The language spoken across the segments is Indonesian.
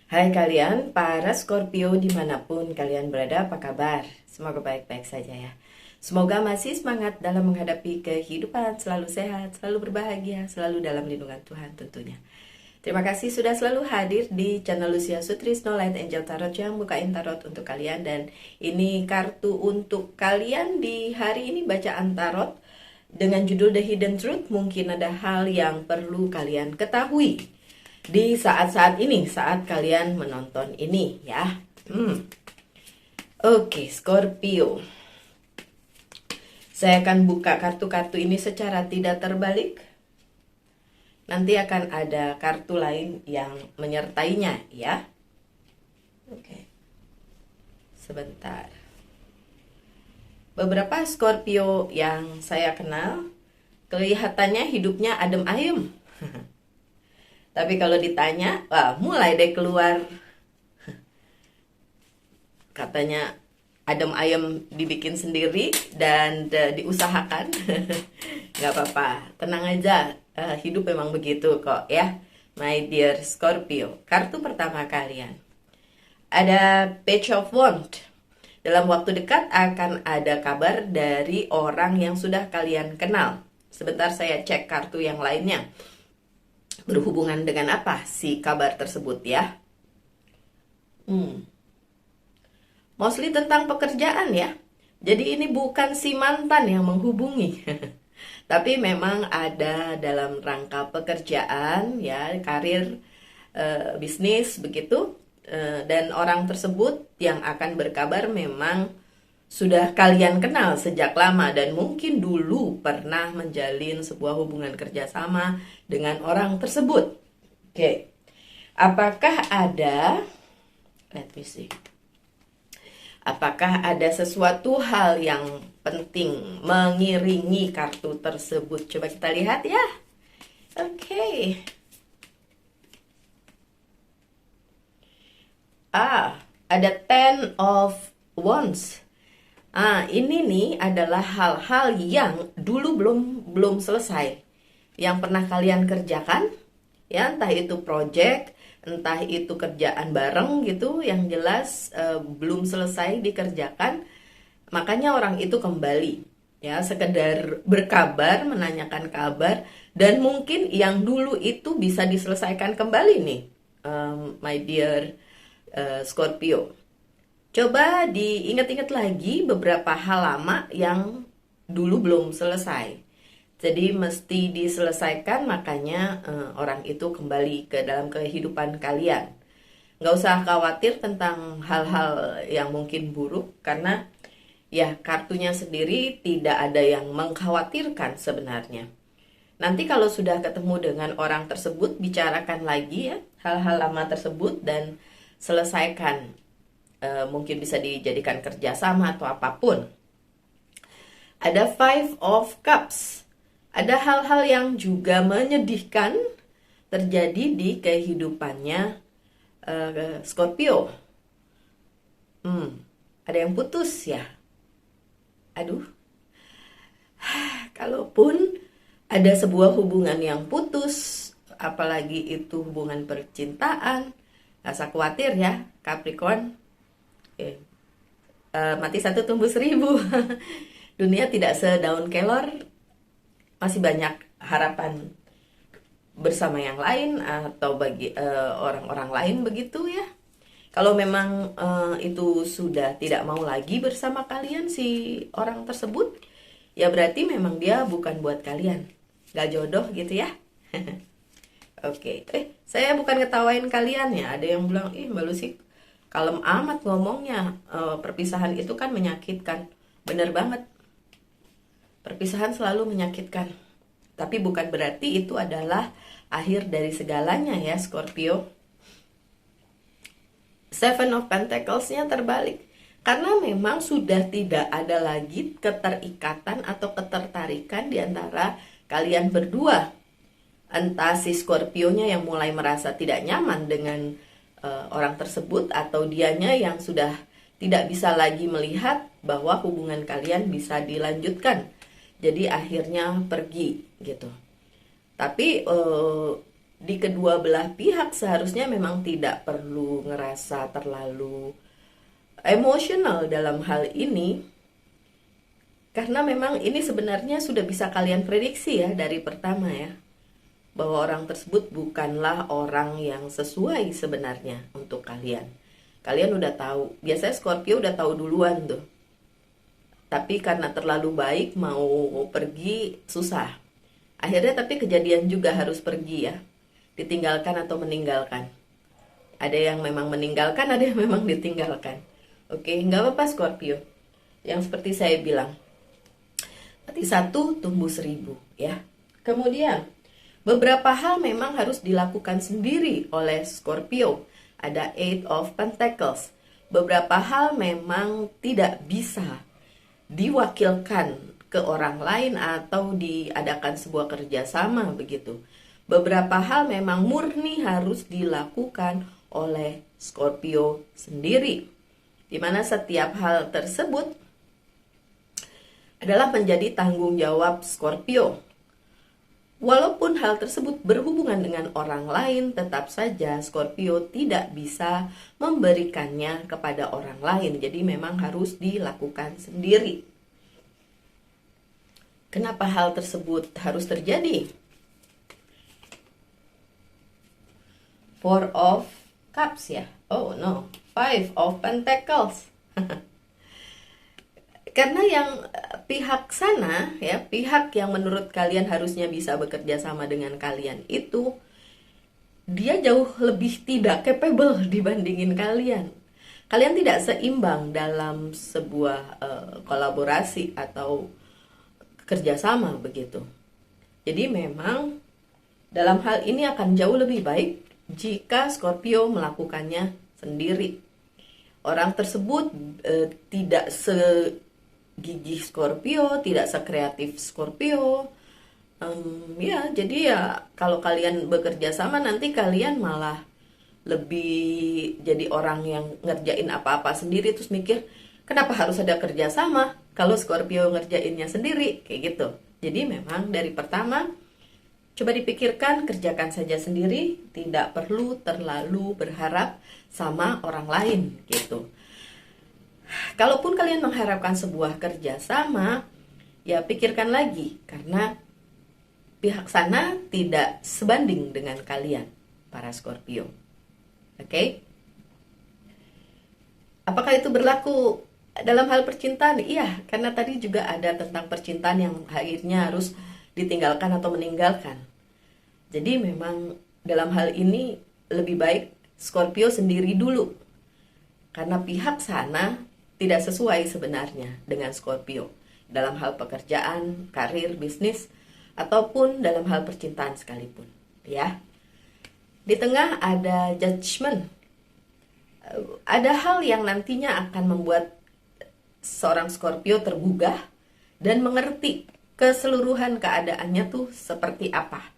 Hai kalian, para Scorpio dimanapun kalian berada, apa kabar? Semoga baik-baik saja ya. Semoga masih semangat dalam menghadapi kehidupan, selalu sehat, selalu berbahagia, selalu dalam lindungan Tuhan tentunya. Terima kasih sudah selalu hadir di channel Lucia Sutrisno Light Angel Tarot yang bukain tarot untuk kalian. Dan ini kartu untuk kalian di hari ini, bacaan tarot dengan judul The Hidden Truth. Mungkin ada hal yang perlu kalian ketahui di saat-saat ini, saat kalian menonton ini ya. Oke, Scorpio. Saya akan buka kartu-kartu ini secara tidak terbalik. Nanti akan ada kartu lain yang menyertainya ya. Oke. Sebentar. Beberapa Scorpio yang saya kenal kelihatannya hidupnya adem ayem. Tapi kalau ditanya, wah, mulai deh keluar katanya adem ayem dibikin sendiri dan diusahakan. Nggak apa-apa, tenang aja, hidup memang begitu kok ya, my dear Scorpio. Kartu pertama kalian ada Page of Wands. Dalam waktu dekat akan ada kabar dari orang yang sudah kalian kenal. Sebentar saya cek kartu yang lainnya. Berhubungan dengan apa si kabar tersebut ya? Mostly tentang pekerjaan ya. Jadi ini bukan si mantan yang menghubungi. Tapi memang ada dalam rangka pekerjaan ya, karir, bisnis begitu. Dan orang tersebut yang akan berkabar memang sudah kalian kenal sejak lama dan mungkin dulu pernah menjalin sebuah hubungan kerjasama dengan orang tersebut. Oke, apakah ada, let me see, apakah ada sesuatu hal yang penting mengiringi kartu tersebut? Coba kita lihat ya. Oke. Ada Ten of Wands. Ini nih adalah hal-hal yang dulu belum selesai, yang pernah kalian kerjakan, ya, entah itu project, entah itu kerjaan bareng gitu, yang jelas belum selesai dikerjakan. Makanya orang itu kembali, ya, sekedar berkabar, menanyakan kabar, dan mungkin yang dulu itu bisa diselesaikan kembali nih, my dear Scorpio. Coba diingat-ingat lagi beberapa hal lama yang dulu belum selesai. Jadi mesti diselesaikan, makanya orang itu kembali ke dalam kehidupan kalian. Nggak usah khawatir tentang hal-hal yang mungkin buruk, karena ya kartunya sendiri tidak ada yang mengkhawatirkan sebenarnya. Nanti kalau sudah ketemu dengan orang tersebut, bicarakan lagi ya hal-hal lama tersebut dan selesaikan. Mungkin bisa dijadikan kerjasama atau apapun. Ada Five of Cups. Ada hal-hal yang juga menyedihkan terjadi di kehidupannya Scorpio. Ada yang putus ya. Aduh. Kalaupun ada sebuah hubungan yang putus, apalagi itu hubungan percintaan, gak usah khawatir ya Capricorn. Mati satu tumbuh seribu. Dunia tidak sedaun kelor, masih banyak harapan bersama yang lain atau bagi orang-orang lain begitu ya. Kalau memang itu sudah tidak mau lagi bersama kalian si orang tersebut, ya berarti memang dia bukan buat kalian, gak jodoh gitu ya. Oke. Saya bukan ngetawain kalian ya. Ada yang bilang, Mbak Lucy kalem amat ngomongnya, perpisahan itu kan menyakitkan. Bener banget, perpisahan selalu menyakitkan, tapi bukan berarti itu adalah akhir dari segalanya ya Scorpio. Seven of Pentacles-nya terbalik, karena memang sudah tidak ada lagi keterikatan atau ketertarikan di antara kalian berdua. Entah si Scorpio-nya yang mulai merasa tidak nyaman dengan orang tersebut, atau dianya yang sudah tidak bisa lagi melihat bahwa hubungan kalian bisa dilanjutkan. Jadi akhirnya pergi gitu. Tapi di kedua belah pihak seharusnya memang tidak perlu ngerasa terlalu emosional dalam hal ini, karena memang ini sebenarnya sudah bisa kalian prediksi ya dari pertama ya, bahwa orang tersebut bukanlah orang yang sesuai sebenarnya untuk kalian. Kalian udah tahu, biasanya Scorpio udah tahu duluan tuh. Tapi karena terlalu baik mau pergi susah. Akhirnya tapi kejadian juga harus pergi ya. Ditinggalkan atau meninggalkan. Ada yang memang meninggalkan, ada yang memang ditinggalkan. Oke, nggak apa-apa Scorpio. Yang seperti saya bilang, mati satu tumbuh 1000 ya. Kemudian beberapa hal memang harus dilakukan sendiri oleh Scorpio. Ada Eight of Pentacles. Beberapa hal memang tidak bisa diwakilkan ke orang lain atau diadakan sebuah kerjasama begitu. Beberapa hal memang murni harus dilakukan oleh Scorpio sendiri, di mana setiap hal tersebut adalah menjadi tanggung jawab Scorpio. Walaupun hal tersebut berhubungan dengan orang lain, tetap saja Scorpio tidak bisa memberikannya kepada orang lain. Jadi memang harus dilakukan sendiri. Kenapa hal tersebut harus terjadi? Four of Cups ya. Oh no, Five of Pentacles. Karena yang pihak sana ya, pihak yang menurut kalian harusnya bisa bekerja sama dengan kalian itu, dia jauh lebih tidak capable dibandingin kalian. Kalian tidak seimbang dalam sebuah kolaborasi atau kerjasama begitu. Jadi memang dalam hal ini akan jauh lebih baik jika Scorpio melakukannya sendiri. Orang tersebut tidak segigih Scorpio, tidak sekreatif Scorpio. Ya, jadi ya kalau kalian bekerja sama nanti kalian malah lebih jadi orang yang ngerjain apa-apa sendiri terus mikir kenapa harus ada kerjasama kalau Scorpio ngerjainnya sendiri kayak gitu. Jadi memang dari pertama coba dipikirkan, kerjakan saja sendiri, tidak perlu terlalu berharap sama orang lain gitu. Kalaupun kalian mengharapkan sebuah kerjasama, ya pikirkan lagi karena pihak sana tidak sebanding dengan kalian, para Scorpio. Oke? Apakah itu berlaku dalam hal percintaan? Iya, karena tadi juga ada tentang percintaan yang akhirnya harus ditinggalkan atau meninggalkan. Jadi memang dalam hal ini lebih baik Scorpio sendiri dulu. Karena pihak sana tidak sesuai sebenarnya dengan Scorpio. Dalam hal pekerjaan, karir, bisnis, ataupun dalam hal percintaan sekalipun. Ya. Di tengah ada Judgment. Ada hal yang nantinya akan membuat seorang Scorpio tergugah dan mengerti keseluruhan keadaannya tuh seperti apa.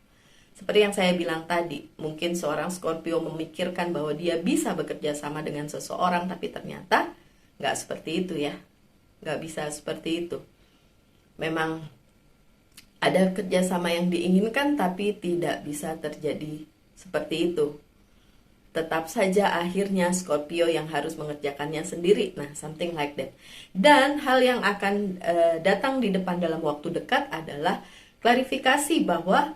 Seperti yang saya bilang tadi, mungkin seorang Scorpio memikirkan bahwa dia bisa bekerja sama dengan seseorang, tapi ternyata nggak seperti itu ya. Nggak bisa seperti itu. Memang ada kerjasama yang diinginkan, tapi tidak bisa terjadi seperti itu. Tetap saja akhirnya Scorpio yang harus mengerjakannya sendiri. Nah, something like that. Dan hal yang akan datang di depan dalam waktu dekat adalah klarifikasi bahwa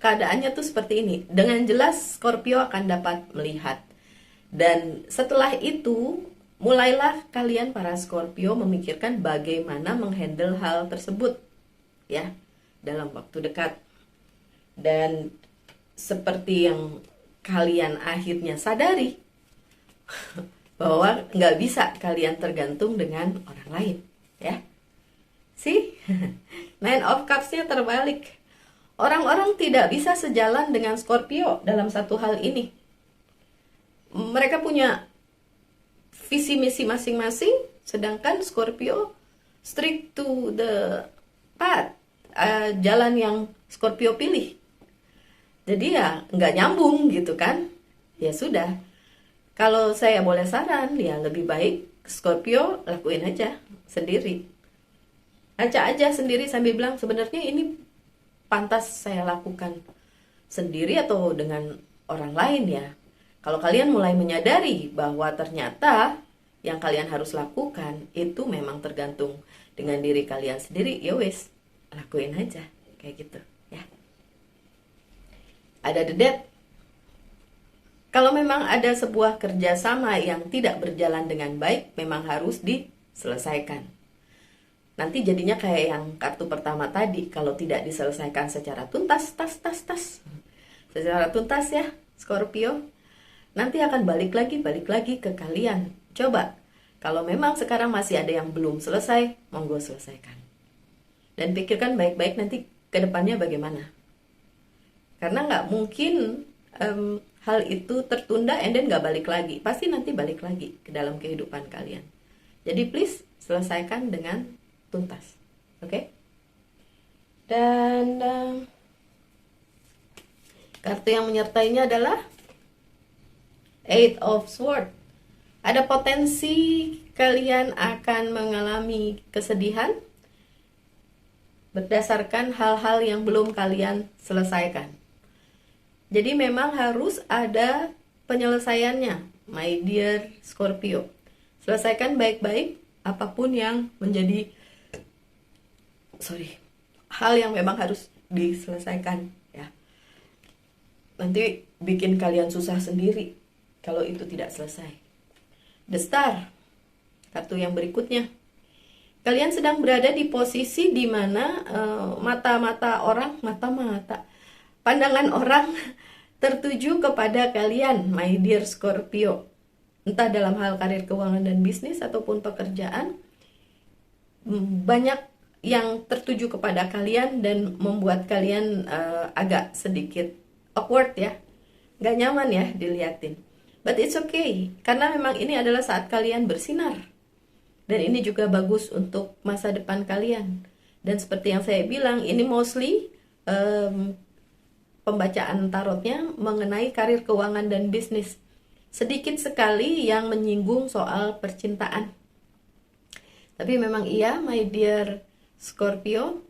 keadaannya tuh seperti ini. Dengan jelas Scorpio akan dapat melihat. Dan setelah itu, mulailah kalian para Scorpio memikirkan bagaimana menghandle hal tersebut. Ya, dalam waktu dekat. Dan seperti yang kalian akhirnya sadari bahwa nggak bisa kalian tergantung dengan orang lain, ya. See, Nine of Cups-nya terbalik. Orang-orang tidak bisa sejalan dengan Scorpio dalam satu hal ini. Mereka punya visi misi masing-masing, sedangkan Scorpio strict to the path, jalan yang Scorpio pilih. Jadi ya nggak nyambung gitu kan. Ya sudah, kalau saya boleh saran ya lebih baik Scorpio lakuin aja sendiri. Acak aja sendiri sambil bilang sebenarnya ini pantas saya lakukan. sendiri atau dengan orang lain ya. Kalau kalian mulai menyadari bahwa ternyata yang kalian harus lakukan itu memang tergantung dengan diri kalian sendiri, ya wes, lakuin aja kayak gitu ya. Ada the debt. Kalau memang ada sebuah kerjasama yang tidak berjalan dengan baik, memang harus diselesaikan. Nanti jadinya kayak yang kartu pertama tadi, kalau tidak diselesaikan secara tuntas, secara tuntas ya, Scorpio, nanti akan balik lagi ke kalian. Coba, kalau memang sekarang masih ada yang belum selesai, monggo selesaikan. Dan pikirkan baik-baik nanti ke depannya bagaimana. Karena nggak mungkin hal itu tertunda and then nggak balik lagi. Pasti nanti balik lagi ke dalam kehidupan kalian. Jadi please, selesaikan dengan tuntas. Oke? Dan kartu yang menyertainya adalah Eight of Swords. Ada potensi kalian akan mengalami kesedihan berdasarkan hal-hal yang belum kalian selesaikan. Jadi memang harus ada penyelesaiannya, my dear Scorpio. Selesaikan baik-baik apapun yang menjadi hal yang memang harus diselesaikan ya. Nanti bikin kalian susah sendiri kalau itu tidak selesai. The Star, kartu yang berikutnya. Kalian sedang berada di posisi di mana pandangan orang tertuju kepada kalian, my dear Scorpio. Entah dalam hal karir, keuangan, dan bisnis ataupun pekerjaan, banyak yang tertuju kepada kalian dan membuat kalian agak sedikit awkward ya, gak nyaman ya diliatin. But it's okay, karena memang ini adalah saat kalian bersinar. Dan ini juga bagus untuk masa depan kalian. Dan seperti yang saya bilang, ini mostly pembacaan tarotnya mengenai karir, keuangan, dan bisnis. Sedikit sekali yang menyinggung soal percintaan. Tapi memang iya, my dear Scorpio,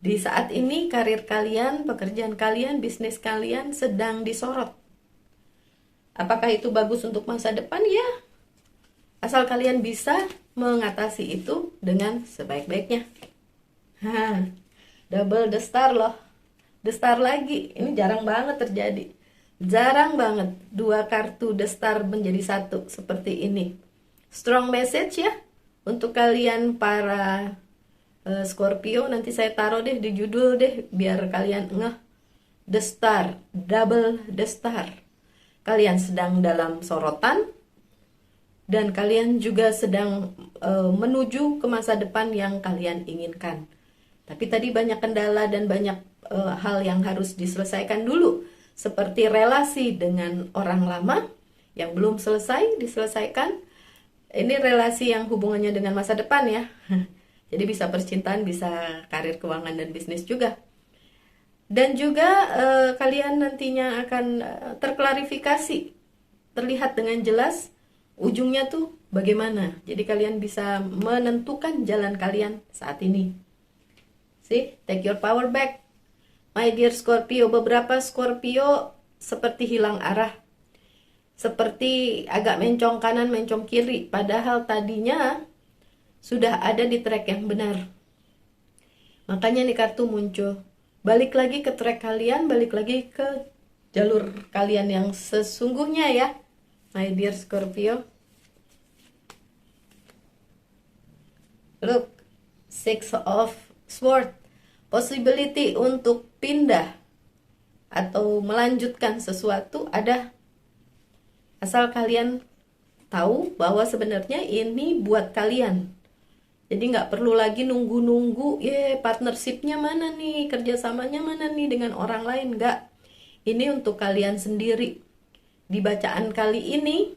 di saat ini karir kalian, pekerjaan kalian, bisnis kalian sedang disorot. Apakah itu bagus untuk masa depan? Ya, asal kalian bisa mengatasi itu dengan sebaik-baiknya. Double the Star loh. The Star lagi, ini jarang banget terjadi. Jarang banget dua kartu The Star menjadi satu seperti ini. Strong message ya untuk kalian para Scorpio. Nanti saya taruh deh di judul deh biar kalian ngeh. The Star, double the Star. Kalian sedang dalam sorotan dan kalian juga sedang menuju ke masa depan yang kalian inginkan. Tapi tadi banyak kendala dan banyak hal yang harus diselesaikan dulu, seperti relasi dengan orang lama yang belum selesai diselesaikan. Ini relasi yang hubungannya dengan masa depan ya. Jadi bisa percintaan, bisa karir, keuangan, dan bisnis juga. Dan juga kalian nantinya akan terklarifikasi, terlihat dengan jelas ujungnya tuh bagaimana. Jadi kalian bisa menentukan jalan kalian saat ini. See, take your power back, my dear Scorpio. Beberapa Scorpio seperti hilang arah, seperti agak mencong kanan, mencong kiri, padahal tadinya sudah ada di track yang benar. Makanya nih kartu muncul. Balik lagi ke track kalian, balik lagi ke jalur kalian yang sesungguhnya ya, my dear Scorpio. Look, Six of Swords. Possibility untuk pindah atau melanjutkan sesuatu ada, asal kalian tahu bahwa sebenarnya ini buat kalian. Jadi nggak perlu lagi nunggu-nunggu, partnershipnya mana nih, kerjasamanya mana nih dengan orang lain. Nggak, ini untuk kalian sendiri. Di bacaan kali ini,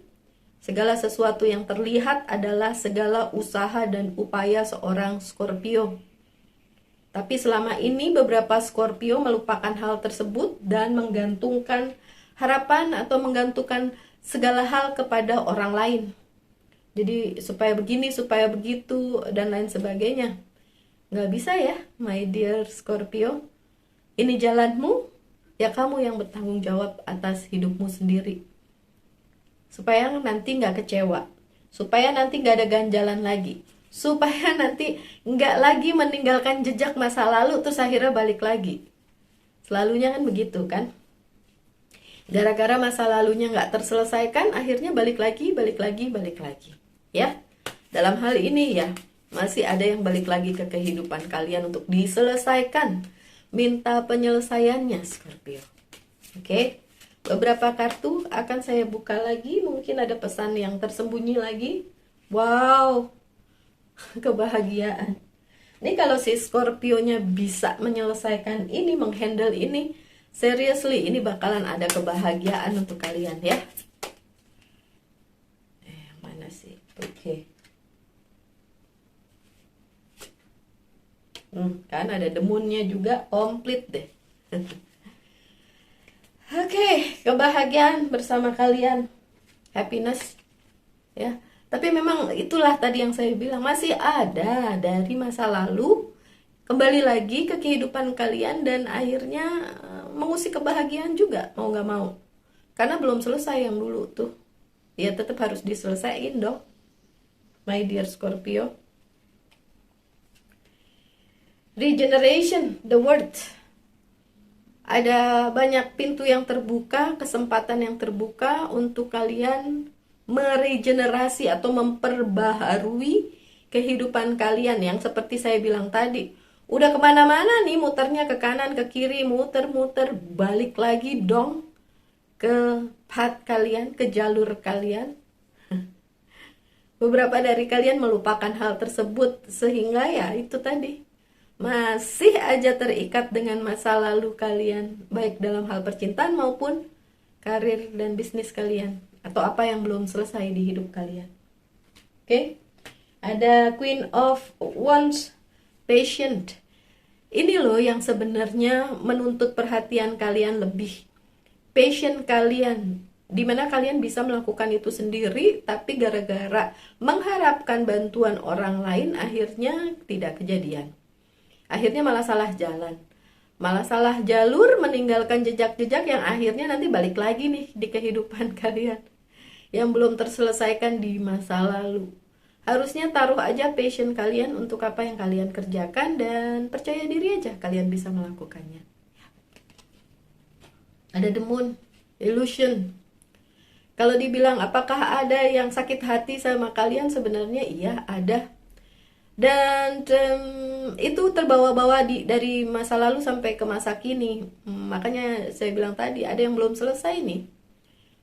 segala sesuatu yang terlihat adalah segala usaha dan upaya seorang Scorpio. Tapi selama ini beberapa Scorpio melupakan hal tersebut dan menggantungkan harapan atau menggantungkan segala hal kepada orang lain. Jadi supaya begini, supaya begitu, dan lain sebagainya. Nggak bisa ya, my dear Scorpio. Ini jalanmu, ya kamu yang bertanggung jawab atas hidupmu sendiri. Supaya nanti nggak kecewa, supaya nanti nggak ada ganjalan lagi, supaya nanti nggak lagi meninggalkan jejak masa lalu terus akhirnya balik lagi. Selalunya kan begitu kan, gara-gara masa lalunya nggak terselesaikan akhirnya balik lagi, balik lagi, balik lagi. Ya, dalam hal ini ya masih ada yang balik lagi ke kehidupan kalian untuk diselesaikan. Minta penyelesaiannya, Scorpio. Oke, beberapa kartu akan saya buka lagi. Mungkin ada pesan yang tersembunyi lagi. Wow, kebahagiaan. Ini kalau si Scorpio-nya bisa menyelesaikan ini, menghandle ini, seriously, ini bakalan ada kebahagiaan untuk kalian ya. Mana sih? Oke. Kan ada demunnya juga, komplit deh. Oke, kebahagiaan bersama kalian, happiness ya. Tapi memang itulah tadi yang saya bilang, masih ada dari masa lalu kembali lagi ke kehidupan kalian dan akhirnya mengusik kebahagiaan juga, mau nggak mau. Karena belum selesai yang dulu tuh, ya tetap harus diselesaikan dong, my dear Scorpio. Regeneration, the word. Ada banyak pintu yang terbuka, kesempatan yang terbuka untuk kalian meregenerasi atau memperbaharui kehidupan kalian yang seperti saya bilang tadi. Udah kemana-mana nih, muternya ke kanan, ke kiri, muter-muter, balik lagi dong ke path kalian, ke jalur kalian. Beberapa dari kalian melupakan hal tersebut sehingga ya itu tadi, masih aja terikat dengan masa lalu kalian, baik dalam hal percintaan maupun karir dan bisnis kalian, atau apa yang belum selesai di hidup kalian. Oke, ada Queen of Wands, patient. Ini loh yang sebenarnya menuntut perhatian kalian lebih, patient kalian, dimana kalian bisa melakukan itu sendiri, tapi gara-gara mengharapkan bantuan orang lain akhirnya tidak kejadian. Akhirnya malah salah jalan, malah salah jalur, meninggalkan jejak-jejak yang akhirnya nanti balik lagi nih di kehidupan kalian yang belum terselesaikan di masa lalu. Harusnya taruh aja passion kalian untuk apa yang kalian kerjakan dan percaya diri aja kalian bisa melakukannya. Ada the moon, illusion. Kalau dibilang apakah ada yang sakit hati sama kalian, sebenarnya iya ada. Dan itu terbawa-bawa dari masa lalu sampai ke masa kini. Makanya saya bilang tadi ada yang belum selesai nih.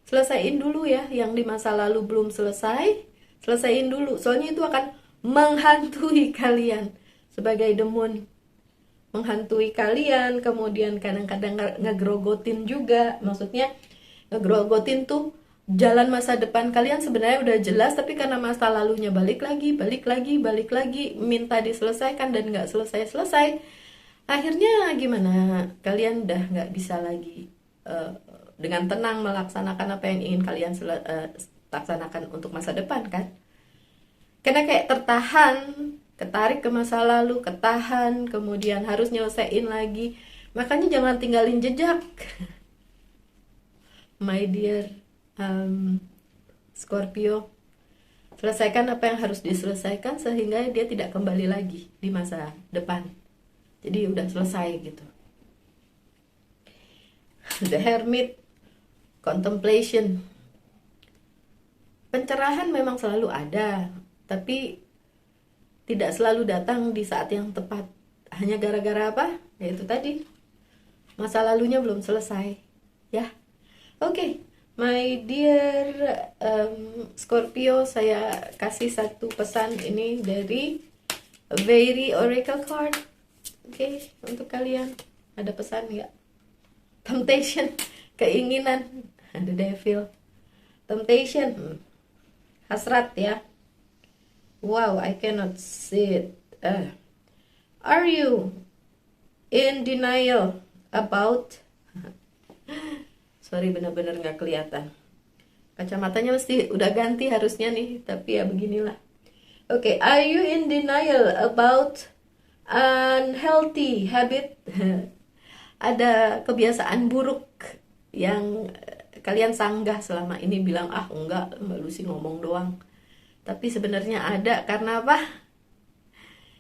Selesaiin dulu ya yang di masa lalu belum selesai. Selesaiin dulu, soalnya itu akan menghantui kalian sebagai demon. Menghantui kalian, kemudian kadang-kadang ngegrogotin juga. Maksudnya ngegrogotin tuh jalan masa depan kalian sebenarnya udah jelas, tapi karena masa lalunya balik lagi, minta diselesaikan dan nggak selesai-selesai. Akhirnya gimana? Kalian udah nggak bisa lagi dengan tenang melaksanakan apa yang ingin kalian laksanakan untuk masa depan kan? Karena kayak tertahan, ketarik ke masa lalu, ketahan, kemudian harus nyelesain lagi. Makanya jangan tinggalin jejak, my dear Scorpio. Selesaikan apa yang harus diselesaikan sehingga dia tidak kembali lagi di masa depan. Jadi udah selesai gitu. The Hermit, contemplation. Pencerahan memang selalu ada, tapi tidak selalu datang di saat yang tepat. Hanya gara-gara apa? Ya itu tadi, masa lalunya belum selesai. Ya, oke. My dear Scorpio, saya kasih satu pesan ini dari Very Oracle Card. Oke, untuk kalian ada pesan nggak? Temptation, keinginan, ada Devil. Temptation, hasrat ya. Wow, I cannot see it. Are you in denial about? Sorry, benar-benar nggak kelihatan. Kacamatanya mesti udah ganti harusnya nih, tapi ya beginilah. Oke, are you in denial about unhealthy habit? ada kebiasaan buruk yang kalian sanggah selama ini, bilang ah enggak, Mbak Lucy ngomong doang. Tapi sebenarnya ada, karena apa?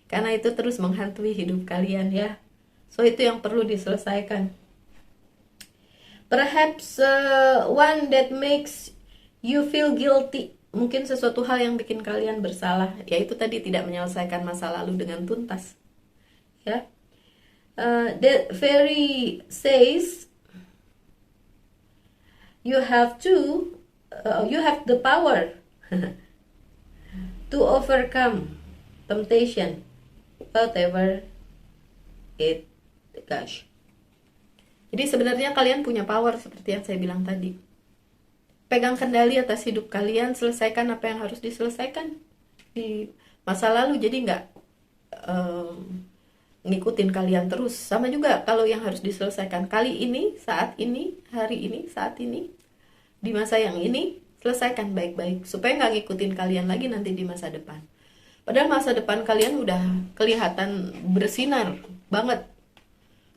Karena itu terus menghantui hidup kalian ya. So itu yang perlu diselesaikan. Perhaps one that makes you feel guilty. Mungkin sesuatu hal yang bikin kalian bersalah, yaitu tadi tidak menyelesaikan masa lalu dengan tuntas. Ya. The fairy says you have the power to overcome temptation, whatever it gosh. Jadi sebenarnya kalian punya power seperti yang saya bilang tadi. Pegang kendali atas hidup kalian, selesaikan apa yang harus diselesaikan di masa lalu. Jadi nggak ngikutin kalian terus. Sama juga kalau yang harus diselesaikan kali ini, saat ini, hari ini, saat ini, di masa yang ini, selesaikan baik-baik supaya nggak ngikutin kalian lagi nanti di masa depan. Padahal masa depan kalian udah kelihatan bersinar banget,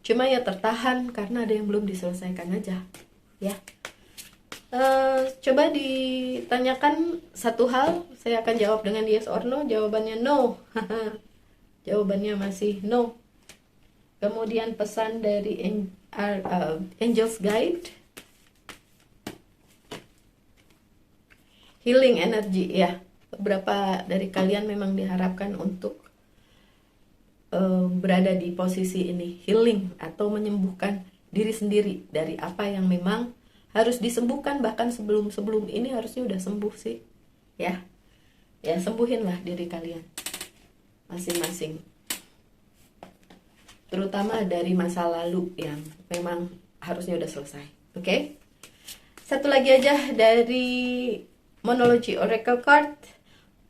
cuma ya tertahan karena ada yang belum diselesaikan aja ya. Coba ditanyakan satu hal, saya akan jawab dengan yes or no. Jawabannya no. Jawabannya masih no. Kemudian pesan dari Angel's Guide, healing energy ya. Beberapa dari kalian memang diharapkan untuk berada di posisi ini, healing atau menyembuhkan diri sendiri dari apa yang memang harus disembuhkan. Bahkan sebelum ini harusnya udah sembuh sih ya. Ya sembuhinlah diri kalian masing-masing, terutama dari masa lalu yang memang harusnya udah selesai. Oke? Satu lagi aja dari Monology Oracle Card.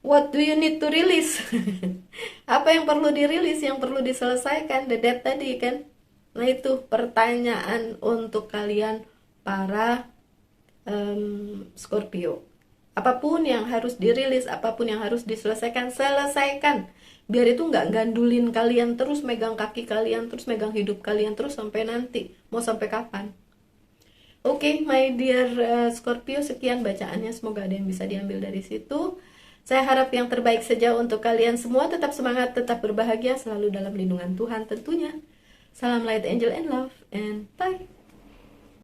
What do you need to release? Apa yang perlu dirilis, yang perlu diselesaikan? The Death tadi kan. Nah itu pertanyaan untuk kalian para Scorpio. Apapun yang harus dirilis, apapun yang harus diselesaikan, selesaikan. Biar itu nggak gandulin kalian terus, megang kaki kalian terus, megang hidup kalian terus sampai nanti. Mau sampai kapan? Oke, my dear Scorpio, sekian bacaannya. Semoga ada yang bisa diambil dari situ. Saya harap yang terbaik saja untuk kalian semua. Tetap semangat, tetap berbahagia, selalu dalam lindungan Tuhan tentunya. Salam light, angel, and love, and bye.